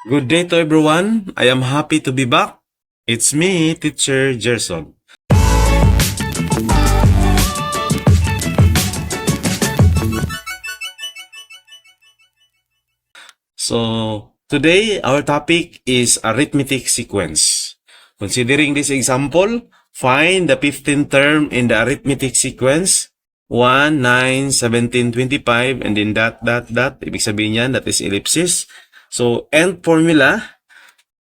Good day to everyone. I am happy to be back. It's me, Teacher Gerson. So, today our topic is arithmetic sequence. Considering this example, find the 15th term in the arithmetic sequence 1, 9, 17, 25, and then dot. Ibig sabihin yan, that is ellipsis. So, end formula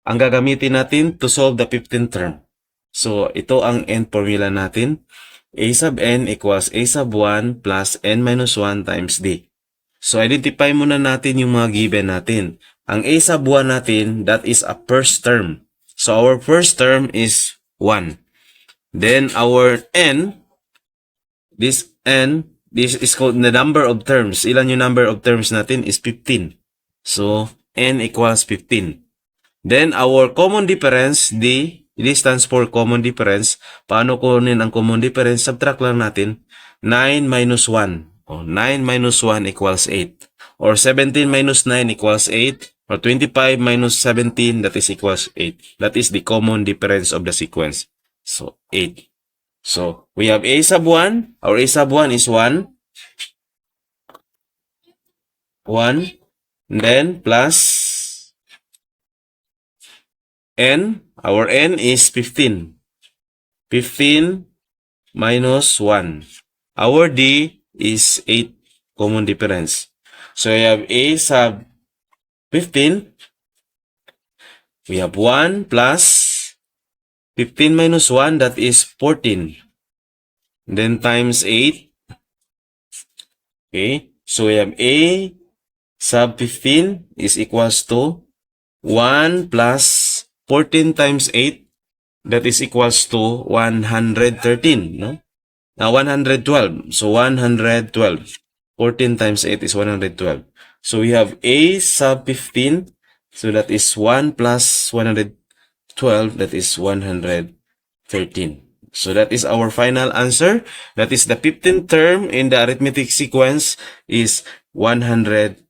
ang gagamitin natin to solve the 15th term. So, ito ang end formula natin. A sub n equals a sub 1 plus n minus 1 times d. So, identify muna natin yung mga given natin. Ang a sub 1 natin, that is a first term. So, our first term is 1. Then, our n, this is called the number of terms. Ilan yung number of terms natin is 15. So, n equals 15. Then, our common difference, d, this stands for common difference. Paano kunin ang common difference? Subtract lang natin. 9 minus 1. 9 minus 1 equals 8. Or 17 minus 9 equals 8. Or 25 minus 17, that is equals 8. That is the common difference of the sequence. So, 8. So, we have a sub 1. Our a sub 1 is 1. 1. Then, plus n. Our n is 15. 15 minus 1. Our d is 8 common difference. So, we have a sub 15. We have 1 plus 15 minus 1, that is 14. Then times 8. Okay. So, we have a sub 15 is equals to 1 plus 14 times 8. That is equals to 113. No? Now, 112. So, 112. 14 times 8 is 112. So, we have a sub 15. So, that is 1 plus 112. That is 113. So, that is our final answer. That is the 15th term in the arithmetic sequence is 113.